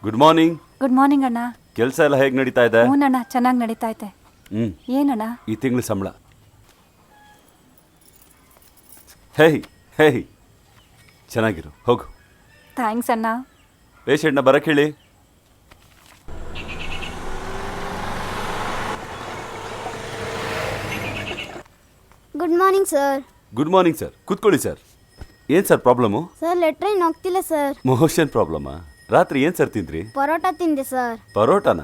Good morning. Good morning ಅಣ್ಣ. ಕೆಲಸ ಎಲ್ಲ ಹೇಗೆ ನಡೀತಾ ಇದೆ? ಹ್ಞೂನಣ್ಣ, ಚೆನ್ನಾಗಿ ನಡೀತಾ ಐತೆ. ಏನಣ್ಣ? ಈ ತಿಂಗಳ ಸಂಬಳ. ಹೇಯ್ ಹೇಯ್, ಚೆನ್ನಾಗಿರು, ಹೋಗು. ಥ್ಯಾಂಕ್ಸ್ ಅಣ್ಣ. ಪೇಷಂಟ್ನ ಬರಕ್ಕೆ ಹೇಳಿ. Good morning sir. Good morning sir. ಕೂತ್ಕೊಳ್ಳಿ ಸರ್. ಏನು ಸರ್ ಪ್ರಾಬ್ಲಮ್ಮು? ಸರ್ ಲೆಟ್ರಿನ್ ಹೋಗ್ತಿಲ್ಲ ಸರ್. ಮೋಷನ್ ಪ್ರಾಬ್ಲಮ್ಮಾ? ರಾತ್ರಿ ಏನು ಸರ್ ತಿಂದ್ರಿ? ಪರೋಟ ತಿಂದೆ ಸರ್. ಪರೋಟನ?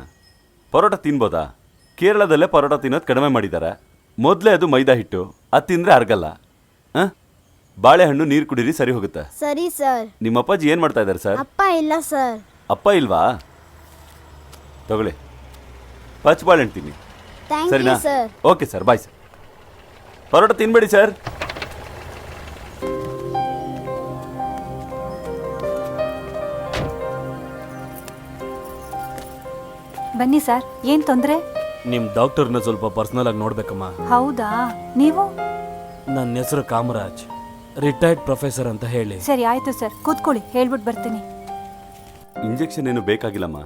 ಪರೋಟ ತಿನ್ಬೋದಾ? ಕೇರಳದಲ್ಲೇ ಪರೋಟ ತಿನ್ನೋದು ಕಡಿಮೆ ಮಾಡಿದ್ದಾರೆ. ಮೊದಲೇ ಅದು ಮೈದಾ ಹಿಟ್ಟು, ಅದು ತಿಂದರೆ ಅರ್ಗಲ್ಲ. ಹಾಂ, ಬಾಳೆಹಣ್ಣು ನೀರು ಕುಡೀರಿ, ಸರಿ ಹೋಗುತ್ತೆ. ಸರಿ ಸರ್. ನಿಮ್ಮ ಅಪ್ಪಾಜಿ ಏನು ಮಾಡ್ತಾ ಇದ್ದಾರೆ ಸರ್? ಅಪ್ಪ ಇಲ್ಲ ಸರ್. ಅಪ್ಪ ಇಲ್ವಾ? ತಗೊಳ್ಳಿ, ಪಚ್ ಬಾಳೆಹಣ್ಣು ತಿನ್ನಿ. ಥ್ಯಾಂಕ್ ಸರಿನಾ? You sir. Okay sir, bye sir. Parotta ತಿನ್ಬೇಡಿ ಸರ್. ಬನ್ನಿ ಸರ್, ಏನು ತೊಂದರೆ? ನಿಮ್ಮ ಡಾಕ್ಟರ್ನ ಸ್ವಲ್ಪ ಪರ್ಸನಲ್ ಆಗಿ ನೋಡ್ಬೇಕಮ್ಮ. ಹೌದಾ? ನೀವು? ನನ್ನ ಹೆಸರು ಕಾಮರಾಜ್, ರಿಟೈರ್ಡ್ ಪ್ರೊಫೆಸರ್ ಅಂತ ಹೇಳಿ. ಸರಿ ಆಯ್ತು ಸರ್, ಕೂತ್ಕೊಳ್ಳಿ, ಹೇಳ್ಬಿಟ್ಟು ಬರ್ತೀನಿ. ಇಂಜೆಕ್ಷನ್ ಏನು ಬೇಕಾಗಿಲ್ಲಮ್ಮ.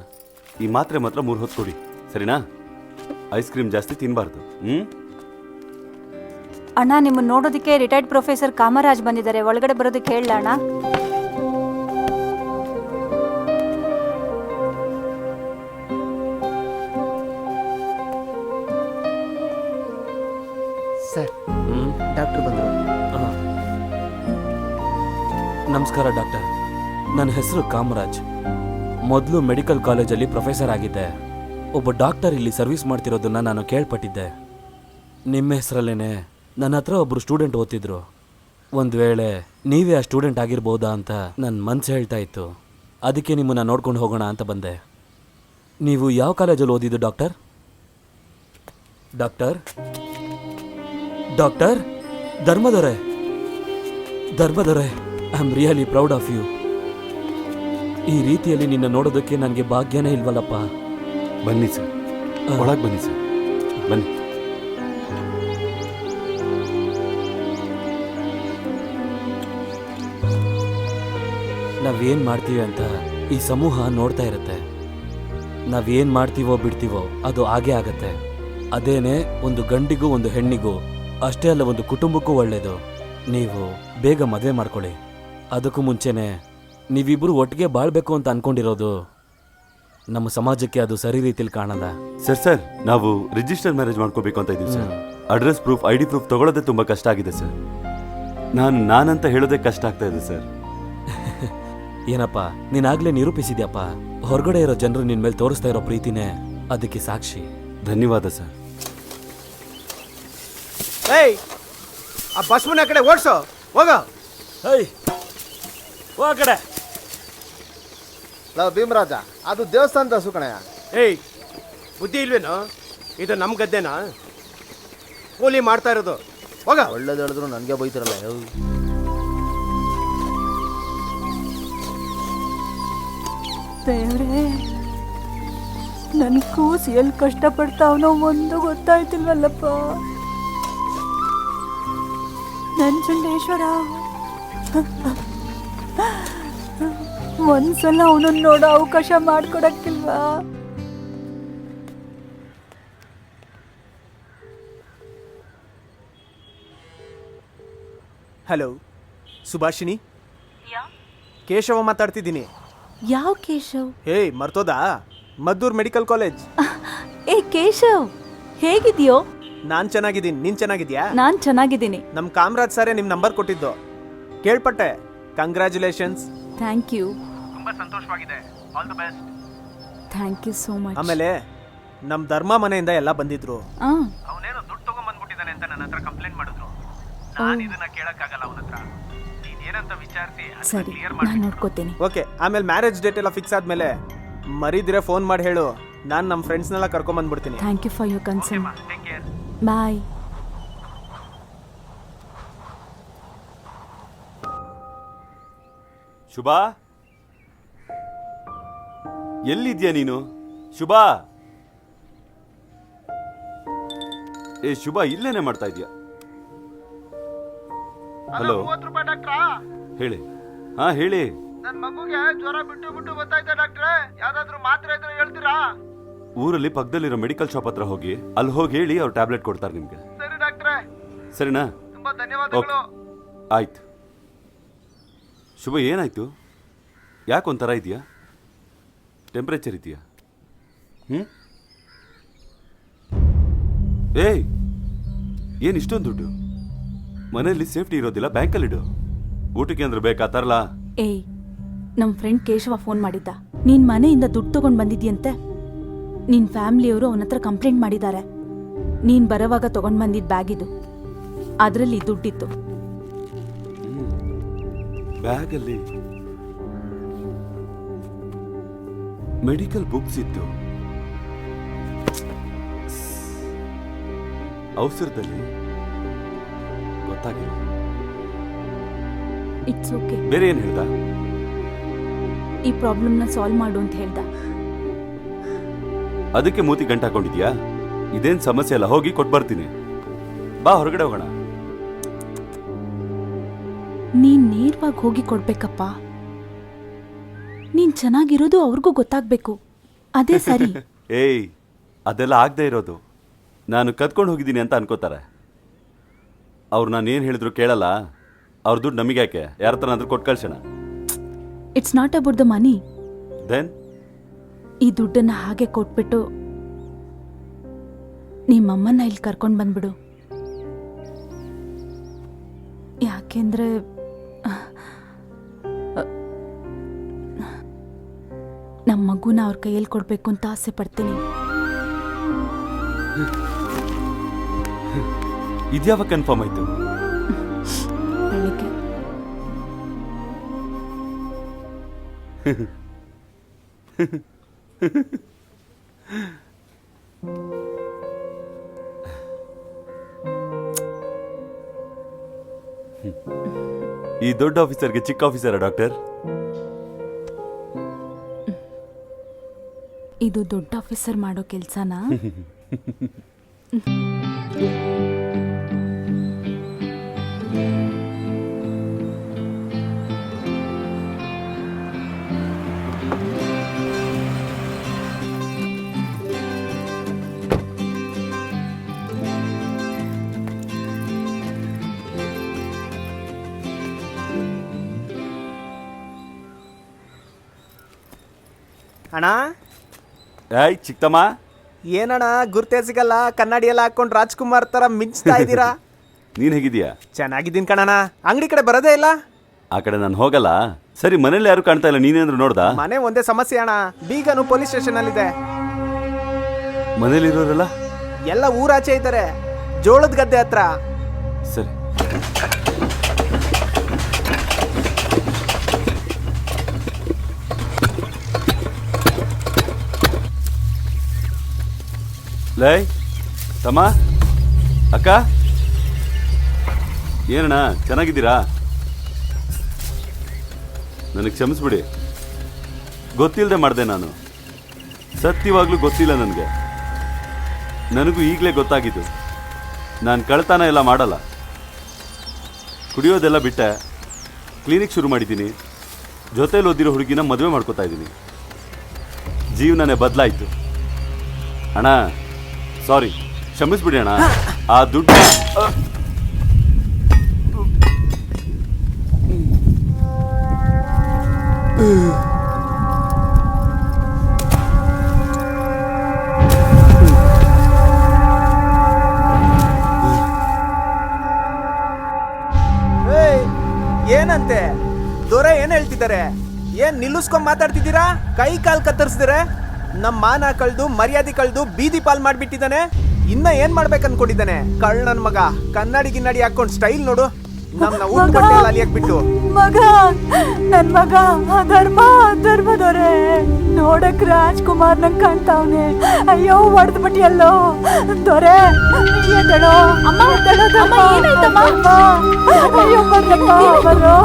ಈ ಮಾತ್ರೆ ಮಾತ್ರ 3 ಹೊತ್ತು ಕೊಡಿ, ಸರಿನಾ? ಐಸ್ ಕ್ರೀಮ್ ಜಾಸ್ತಿ ತಿನ್ನಬಾರ್ದು. ಅಣ್ಣ, ನಿಮ್ಮನ್ನು ನೋಡೋದಕ್ಕೆ ರಿಟೈರ್ಡ್ ಪ್ರೊಫೆಸರ್ ಕಾಮರಾಜ್ ಬಂದಿದ್ದಾರೆ. ಒಳಗಡೆ ಬರೋದಕ್ಕೆ ಹೇಳಲ್ಲ ಅಣ್ಣ? ಸರ್, ಡಾಕ್ಟರ್ ಬಂದರು. ನಮಸ್ಕಾರ ಡಾಕ್ಟರ್. ನನ್ನ ಹೆಸರು ಕಾಮರಾಜ್. ಮೊದಲು ಮೆಡಿಕಲ್ ಕಾಲೇಜಲ್ಲಿ ಪ್ರೊಫೆಸರ್ ಆಗಿದ್ದೆ. ಒಬ್ಬ ಡಾಕ್ಟರ್ ಇಲ್ಲಿ ಸರ್ವಿಸ್ ಮಾಡ್ತಿರೋದನ್ನ ನಾನು ಕೇಳ್ಪಟ್ಟಿದ್ದೆ. ನಿಮ್ಮ ಹೆಸರಲ್ಲೇನೆ ನನ್ನ ಹತ್ರ ಒಬ್ಬರು ಸ್ಟೂಡೆಂಟ್ ಓದ್ತಿದ್ರು. ಒಂದು ವೇಳೆ ನೀವೇ ಆ ಸ್ಟೂಡೆಂಟ್ ಆಗಿರ್ಬೋದಾ ಅಂತ ನನ್ನ ಮನಸ್ಸು ಹೇಳ್ತಾ ಇತ್ತು. ಅದಕ್ಕೆ ನಿಮ್ಮನ್ನು ನೋಡ್ಕೊಂಡು ಹೋಗೋಣ ಅಂತ ಬಂದೆ. ನೀವು ಯಾವ ಕಾಲೇಜಲ್ಲಿ ಓದಿದ್ದು doctor? Doctor doctor Dharmadore, I am really proud of you. ಈ ರೀತಿಯಲ್ಲಿ ನಿನ್ನ ನೋಡೋದಕ್ಕೆ ನನಗೆ ಭಾಗ್ಯನೇ ಇಲ್ವಲ್ಲಪ್ಪ. ಬನ್ನಿ ಸರ್, ಒಳಗೆ ಬನ್ನಿ ಸರ್, ಬನ್ನಿ. ನಾವೇನು ಮಾಡ್ತೀವಿ ಅಂತ ಈ ಸಮೂಹ ನೋಡ್ತಾ ಇರುತ್ತೆ. ನಾವೇನು ಮಾಡ್ತೀವೋ ಬಿಡ್ತೀವೋ ಅದು ಆಗೇ ಆಗತ್ತೆ. ಅದೇನೆ ಒಂದು ಗಂಡಿಗೂ ಒಂದು ಹೆಣ್ಣಿಗೂ, ಅಷ್ಟೇ ಅಲ್ಲ ಒಂದು ಕುಟುಂಬಕ್ಕೂ ಒಳ್ಳೆಯದು. ನೀವು ಬೇಗ ಮದುವೆ ಮಾಡ್ಕೊಳ್ಳಿ. ಅದಕ್ಕೂ ಮುಂಚೆನೆ ನೀವಿಬ್ಬರು ಒಟ್ಟಿಗೆ ಬಾಳ್ಬೇಕು ಅಂತ ಅನ್ಕೊಂಡಿರೋದು ನಮ್ಮ ಸಮಾಜಕ್ಕೆ ಅದು ಸರಿ ರೀತಿಯಲ್ಲಿ ಕಾಣಲ್ಲ. ಸರ್, ನಾವು ರಿಜಿಸ್ಟರ್ ಮ್ಯಾರೇಜ್ ಮಾಡ್ಕೋಬೇಕು ಅಂತ ಇದ್ದೀವಿ sir. Address proof, ID proof ತಗೊಳ್ಳೋದೇ ತುಂಬ ಕಷ್ಟ ಆಗಿದೆ ಸರ್. ನಾನಂತ ಹೇಳೋದೇ ಕಷ್ಟ ಆಗ್ತಾ ಇದೆ ಸರ್. ಏನಪ್ಪ, ನೀನಾಗ್ಲೇ ನಿರೂಪಿಸಿದ್ಯಪ್ಪ. ಹೊರಗಡೆ ಇರೋ ಜನರು ನಿನ್ ಮೇಲೆ ತೋರಿಸ್ತಾ ಇರೋ ಪ್ರೀತಿನೇ ಅದಕ್ಕೆ ಸಾಕ್ಷಿ. ಧನ್ಯವಾದ ಸರ್. ಏಯ್, ಆ ಬಸ್ಮನ ಕಡೆ ಓಡಿಸೋ, ಹೋಗ. ಆ ಕಡೆ ಲವ್ ಭೀಮರಾಜ, ಅದು ದೇವಸ್ಥಾನದ ಸುಕಣಯ್ಯ. ಏಯ್, ಬುದ್ಧಿ ಇಲ್ವೇನೋ? ಇದು ನಮ್ಮ ಗದ್ದೆನಾ? ಕೂಲಿ ಮಾಡ್ತಾ ಇರೋದು, ಹೋಗ. ಒಳ್ಳೇದು ಹೇಳಿದ್ರು ನನಗೆ ಬೈತಿರಲ್ಲ. ದೇವ್ರೇ, ನನ್ನ ಕೂಸು ಎಲ್ಲಿ ಕಷ್ಟಪಡ್ತಾವನೋ ಒಂದು ಗೊತ್ತಾಯ್ತಿಲ್ವಲ್ಲಪ್ಪ. ನಂಜುಂಡೇಶ್ವರ, ಒಂದ್ಸಲ ಅವನನ್ನು ನೋಡೋ ಅವಕಾಶ ಮಾಡ್ಕೊಡಕ್ಕಿಲ್ವಾ? ಹಲೋ ಸುಭಾಷಿಣಿ, ಕೇಶವ ಮಾತಾಡ್ತಿದ್ದೀನಿ. ಯಾವ ಕೇಶವ್? ಏಯ್, ಮರ್ತೋದಾ? Maddur medical college. ಏ ಕೇಶವ್, ಹೇಗಿದ್ಯೋ? ನಾನ್ ಚೆನ್ನಾಗಿದ್ದೀನಿ, ನೀನ್ ಚೆನ್ನಾಗಿದ್ಯಾ? ನಾನ್ ಚೆನ್ನಾಗಿದ್ದೀನಿ. ನಮ್ ಕಾಮರಾಜ್ ಸಾರೇ ನಿಮ್ ನಂಬರ್ ಕೊಟ್ಟಿದ್ದು, ಕೇಳ್ಪಟ್ಟೆ. ಕಂಗ್ರ್ಯಾಚುಲೇಷನ್ಸ್. Thank you. ತುಂಬಾ ಸಂತೋಷವಾಗಿದೆ. All the best. Thank you so much. ಆಮೇಲೆ ನಮ್ ಧರ್ಮ ಮನೆಯಿಂದ ಎಲ್ಲ ಬಂದಿದ್ರು. ಆ, ಅವನೇನೋ ದುಡ್ಡು ತಗೊಂಡ್ಬಂದ್ಬಿಟ್ಟಿದ್ದಾನೆ ಅಂತ ನನ್ನ ಹತ್ರ ಕಂಪ್ಲೇಂಟ್ ಮಾಡಿದ್ರು. ನಾನು ಇದನ್ನ ಕೇಳಕ್ಕಾಗಲ್ಲ ಅವನ ಹತ್ರ. ನೀನ್ ಏನಂತ ವಿಚಾರಿಸಿ ಸರಿ, ನಾನು ನೋಡ್ಕೋತೀನಿ. ಓಕೆ. ಆಮೇಲೆ ಮ್ಯಾರೇಜ್ ಡೇಟ್ ಎಲ್ಲ ಫಿಕ್ಸ್ ಆದ್ಮೇಲೆ ಮರಿದಿರೆ ಫೋನ್ ಮಾಡಿ ಹೇಳು. ನಾನು ನಮ್ಮ ಫ್ರೆಂಡ್ಸ್ನೆಲ್ಲ ಕರ್ಕೊಂಡ್ ಬಂದ್ಬಿಡ್ತೀನಿ. Thank you for your concern. Bye. Shubha, ಎಲ್ಲಿದ್ಯಾ ನೀನು? ಶುಭಾ, ಏ ಶುಭಾ, ಇಲ್ಲೇನೆ ಮಾಡ್ತಾ ಇದೀಯಾ? ಹಲೋ, ಹೇಳಿ. ಹಾ ಹೇಳಿ. ನನ್ ಮಗುಗೆ ಜ್ವರ ಬಿಟ್ಟು ಬಿಟ್ಟು ಗೊತ್ತಾಯ್ತಾ ಡಾಕ್ಟ್ರೆ, ಯಾವ್ದಾದ್ರು ಮಾತ್ರೆ ಇದ್ರೆ ಹೇಳ್ತೀರಾ? ಊರಲ್ಲಿ ಪಕ್ಕದಲ್ಲಿರೋ ಮೆಡಿಕಲ್ ಶಾಪ್ ಹತ್ರ ಹೋಗಿ ಅಲ್ಲಿ ಹೋಗಿ ಹೇಳಿ ಅವ್ರು ಟ್ಯಾಬ್ಲೆಟ್ ಕೊಡ್ತಾರೆ ನಿಮ್ಗೆ. ಸರಿ ಡಾಕ್ಟ್ರೆ, ಸರಿನಾ? ತುಂಬಾ ಧನ್ಯವಾದಗಳು. ಆಯ್ತು. ಶುಭ, ಏನಾಯ್ತು? ಯಾಕೆ ಒಂಥರ ಇದೆಯಾ? ಟೆಂಪ್ರೇಚರ್ ಇದೆಯಾ? ಏಯ್, ಏನು ಇಷ್ಟೊಂದು ದುಡ್ಡು? ಮನೆಯಲ್ಲಿ ಸೇಫ್ಟಿ ಇರೋದಿಲ್ಲ, ಬ್ಯಾಂಕಲ್ಲಿಡು. ಊಟಕ್ಕೆ ಅಂದ್ರೆ ಬೇಕಾ ತರಲಾ? ಏಯ್, ನಮ್ಮ ಫ್ರೆಂಡ್ ಕೇಶವ ಫೋನ್ ಮಾಡಿದ್ದ. ನೀನ್ ಮನೆಯಿಂದ ದುಡ್ಡು ತಗೊಂಡ್ ಬಂದಿದ್ಯಂತೆ. ನಿನ್ ಫ್ಯಾಮಿಲಿಯವರು ಅವನ ಹತ್ರ ಕಂಪ್ಲೇಂಟ್ ಮಾಡಿದ್ದಾರೆ. ನೀನ್ ಬರೋವಾಗ ತಗೊಂಡ್ ಬಂದಿದ್ ಬ್ಯಾಗ್ ಇದು, ಅದರಲ್ಲಿ ದುಡ್ಡಿತ್ತು. ಬ್ಯಾಗಲ್ಲಿ ಮೆಡಿಕಲ್ ಬುಕ್ಸ್ ಇತ್ತು, ಔಷಧದಲ್ಲಿ ಗೊತ್ತಾಗಿಲ್ಲ. It's okay. ಬೇರೆ ಏನ್ ಹೇಳ್ದ? ಈ ಪ್ರಾಬ್ಲಮ್ನ ಸಾಲ್ವ್ ಮಾಡು ಅಂತ ಹೇಳ್ದ. ಅದಕ್ಕೆ ಮೂತಿ ಗಂಟು ಹಾಕೊಂಡಿದ್ಯಾ? ಇದೇನ್ ಸಮಸ್ಯೆ ಅಲ್ಲ, ಹೋಗಿ ಕೊಟ್ಟು ಬರ್ತೀನಿ. ಬಾ, ಹೊರಗಡೆ ಹೋಗೋಣ. ನೀನ್ ನೇರವಾಗಿ ಹೋಗಿ ಕೊಡ್ಬೇಕಪ್ಪ. ನೀನ್ ಚೆನ್ನಾಗಿರೋದು ಅವ್ರಿಗೂ ಗೊತ್ತಾಗ್ಬೇಕು, ಅದೇ ಸರಿ. ಏಯ್, ಅದೆಲ್ಲ ಆಗದೆ ಇರೋದು. ನಾನು ಕದ್ಕೊಂಡು ಹೋಗಿದ್ದೀನಿ ಅಂತ ಅನ್ಕೋತಾರೆ. ಅವ್ರು ನಾನು ಏನು ಹೇಳಿದ್ರು ಕೇಳಲ್ಲ. ಅವ್ರ ದುಡ್ಡು ನಮಗೆ ಯಾಕೆ? ಯಾರ ಹತ್ರ ಆದ್ರೂ ಕೊಟ್ಟು ಕಳ್ಸೋಣ. It's not about the money. Then ಈ ದುಡ್ಡನ್ನ ಹಾಗೆ ಕೊಟ್ಬಿಟ್ಟು ನಿಮ್ಮಮ್ಮನ್ನ ಇಲ್ಲಿ ಕರ್ಕೊಂಡು ಬಂದ್ಬಿಡು. ಯಾಕೆಂದ್ರೆ ನಮ್ಮ ಮಗುನ ಅವ್ರ ಕೈಯಲ್ಲಿ ಕೊಡ್ಬೇಕು ಅಂತ ಆಸೆ ಪಡ್ತೀನಿ. ಇದ್ಯಾವ ಕನ್ಫರ್ಮ್ ಆಯ್ತು? ಬೆಳಿಗ್ಗೆ. ಈ ದೊಡ್ಡ ಆಫೀಸರ್ಗೆ ಚಿಕ್ಕ ಆಫೀಸರ ಡಾಕ್ಟರ್? ಇದು ದೊಡ್ಡ ಆಫೀಸರ್ ಮಾಡೋ ಕೆಲ್ಸನಾ? ಅಣ್ಣ, ಏಯ್ ಚಿಕ್ಕಮ್ಮ, ಏನಣ್ಣ ಗುರ್ತೇ ಸಿಗಲ್ಲ, ಕನ್ನಡಿ ಎಲ್ಲ ಹಾಕೊಂಡು ರಾಜ್ಕುಮಾರ್ ತರ ಮಿಂಚ್ತಾ ಇದ್ದೀರಾ? ನೀನ್ ಹೇಗಿದೀಯಾ? ಚೆನ್ನಾಗಿದ್ದೀನಿ ಕಣಣ್ಣ. ಅಂಗಡಿ ಕಡೆ ಬರೋದೇ ಇಲ್ಲ. ಆ ಕಡೆ ನಾನು ಹೋಗಲ್ಲ. ಸರಿ, ಮನೇಲಿ ಯಾರು ಕಾಣ್ತಾ ಇಲ್ಲ, ನೀನೇಂದ್ರು ನೋಡ್ದ? ಮನೆ ಒಂದೇ ಸಮಸ್ಯೆ ಅಣ್ಣ, ಬೀಗನು ಪೊಲೀಸ್ ಸ್ಟೇಷನ್ ಅಲ್ಲಿದೆ. ಮನೇಲಿರೋರಲ್ಲ ಎಲ್ಲ ಊರಾಚೆ ಇದ್ದಾರೆ, ಜೋಳದ ಗದ್ದೆ ಹತ್ರ. ಸರಿ. ಲೈ ತಮ್ಮ, ಅಕ್ಕ, ಏನಣ್ಣ ಚೆನ್ನಾಗಿದ್ದೀರಾ? ನನಗೆ ಕ್ಷಮಿಸ್ಬಿಡಿ, ಗೊತ್ತಿಲ್ಲದೆ ಮಾಡಿದೆ ನಾನು. ಸತ್ಯವಾಗ್ಲೂ ಗೊತ್ತಿಲ್ಲ ನನಗೆ. ನನಗೂ ಈಗಲೇ ಗೊತ್ತಾಗಿದ್ದು. ನಾನು ಕಳ್ತನ ಎಲ್ಲ ಮಾಡಲ್ಲ, ಕುಡಿಯೋದೆಲ್ಲ ಬಿಟ್ಟೆ, ಕ್ಲಿನಿಕ್ ಶುರು ಮಾಡಿದ್ದೀನಿ, ಜೊತೆಲಿ ಓದಿರೋ ಹುಡುಗಿನ ಮದುವೆ ಮಾಡ್ಕೋತಾ ಇದ್ದೀನಿ. ಜೀವನನೇ ಬದಲಾಯಿತು ಅಣ್ಣ. ಸಾರಿ, ಕ್ಷಮಿಸ್ಬಿಡಿ ಅಣ್ಣ. ಆ ದುಡ್ಡು ಏನಂತೆ ದೊರೆ ಏನ್ ಹೇಳ್ತಿದ್ದಾರೆ? ಏನ್ ನಿಲ್ಲಿಸ್ಕೊಂಡ್ ಮಾತಾಡ್ತಿದ್ದೀರಾ? ಕೈ ಕಾಲ್ ಕತ್ತರಿಸಿದ್ರೆ ನಮ್ಮ ಮಾನ ಕಳ್ದು ಮರ್ಯಾದೆ ಕಳ್ದು ಬೀದಿ ಪಾಲ್ ಮಾಡ್ಬಿಟ್ಟಿದ್ದಾನೆ. ಇನ್ನ ಏನ್ ಮಾಡ್ಬೇಕು ಅನ್ಕೊಂಡಿದ್ದಾನೆ ಕಳ್ ನನ್ ಮಗ. ಕನ್ನಡಿ ಗಿನ್ನಡಿ ಹಾಕೊಂಡ್ ಸ್ಟೈಲ್ ನೋಡು, ನಮ್ನ ಊಟ ಬಟ್ಟೆಲ್ಲ ಅಲಿಯಾಕ್ಬಿಟ್ಟು. ಮಗ, ನನ್ ಮಗ ಧರ್ಮದವ್ರೆ, ನೋಡಕ್ ರಾಜ್ಕುಮಾರ್ ನಂಗ್ ಕಾಣ್ತಾವ್ನೆ. ಅಯ್ಯೋ, ಹೊಡೆದ್ ಬಿಟ್ಟಿಯಲ್ಲೋ ದೊರೆ. ಎದ್ದೇಳೋ ಅಮ್ಮ, ಏನಾಯ್ತಮ್ಮ? ಅಯ್ಯೋ ಬಂದಪ್ಪ, ಬರೋ.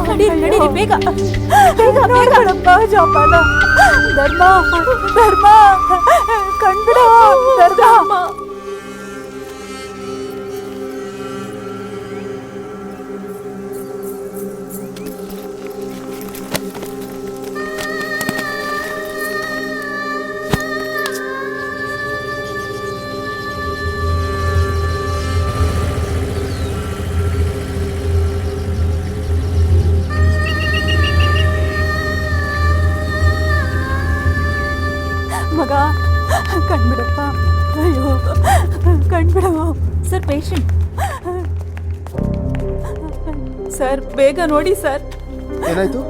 ನಡೀರಿ ಬೇಗ ಬೇಗ ಜೋಪಾನ. ಧರ್ಮ ಕಣ್ಬಿಡೋ. ಧರ್ಮ ಪೇಷಂಟ್. ಸರ್ ಬೇಗ ನೋಡಿ ಸರ್. ಏನಾಯ್ತು?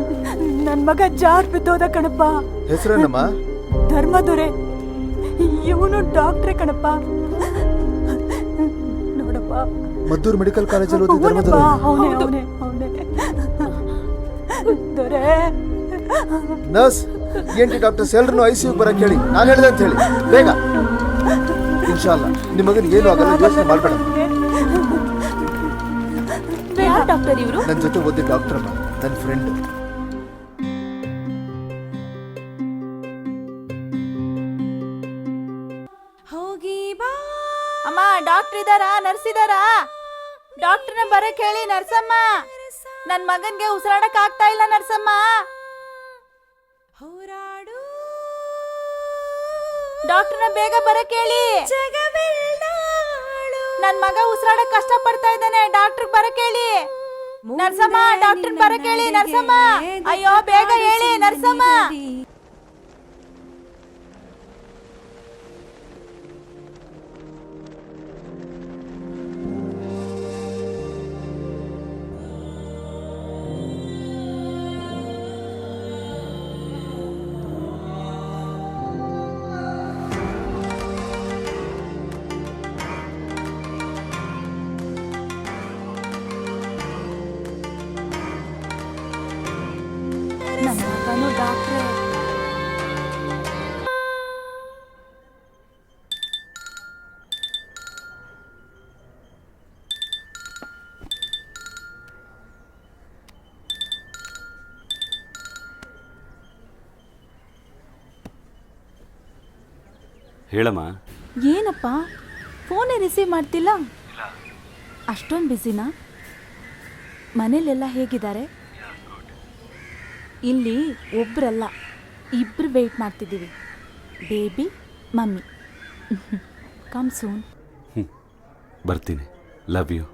ನನ್ ಮಗ ಜಾರ್ ಬಿದ್ದೋದ ಕಣಪ್ಪ. ಹೆಸರೇನಮ್ಮ? ಧರ್ಮದೊರೆ. ಇವನು ಡಾಕ್ಟ್ರೆ ಕಣಪ್ಪ. ನೋಡಪ್ಪ. ಮದ್ದೂರು ಮೆಡಿಕಲ್ ಕಾಲೇಜಲ್ಲಿ ಓದಿದ ಅವನಪ್ಪ, ಧರ್ಮದೊರೆ. ಅವನೇ ದೊರೆ. ನರ್ಸ್, ENT ಡಾಕ್ಟರ್ಸ್ ಎಲ್ಲರನ್ನು ICU ಬರಕ್ಕೆ ಹೇಳಿ. ನಾನು ಹೇಳಿದೆ ಅಂತ ಹೇಳಿ ಬೇಗ. ಇನ್ಶಾಲ್ಲ ನಿಮ್ಮ ಮಗನಿಗೆ ಏನು ಆಗಲ್ಲ, ಯೋಚನೆ ಮಾಡಬೇಡ. ಯಾರು ಡಾಕ್ಟರ್ ಇವರು? ನನ್ನ ಜೊತೆ ಓದಿದ ಡಾಕ್ಟರ್ ಅಮ್ಮ, ನನ್ನ ಫ್ರೆಂಡ್. ಅಮ್ಮ ಡಾಕ್ಟರ್ ಇದಾರಾ? ನರ್ಸ್ ಇದಾರಾ? ಡಾಕ್ಟರ್ನ ಬರಕ್ ಹೇಳಿ ನರ್ಸಮ್ಮ. ನನ್ ಮಗನ್ಗೆ ಉಸಿರಾಡಕ್ ಆಗ್ತಾ ಇಲ್ಲ ನರ್ಸಮ್ಮ. ಡಾಕ್ಟರ್ನ ಬೇಗ ಬರಕ್ ಹೇಳಿ. ನನ್ ಮಗ ಉಸಿರಾಡಕ್ ಕಷ್ಟ ಪಡ್ತಾ ಇದ್ದಾನೆ. ಡಾಕ್ಟರ್ ಬರಕ್ ಹೇಳಿ ನರ್ಸಮ್ಮ. ಡಾಕ್ಟರ್ ಬರಕ್ ಹೇಳಿ ನರ್ಸಮ್ಮ. ಅಯ್ಯೋ ಬೇಗ ಹೇಳಿ ನರ್ಸಮ್ಮ. ನನ್ನ ಮಗನು ಡಾಕ್ಟ್ರೆ. ಹೇಳಮ್ಮ. ಏನಪ್ಪ ಫೋನೇ ರಿಸೀವ್ ಮಾಡ್ತಿಲ್ಲ? ಅಷ್ಟೊಂದು ಬ್ಯುಸಿನಾ? ಮನೇಲೆಲ್ಲ ಹೇಗಿದ್ದಾರೆ? ಇಲ್ಲಿ ಒಬ್ರಲ್ಲ, ಇಬ್ರು ವೆಯ್ಟ್ ಮಾಡ್ತಿದ್ದೀವಿ. Baby, mummy. Come soon. ಬರ್ತೀನಿ. Love you.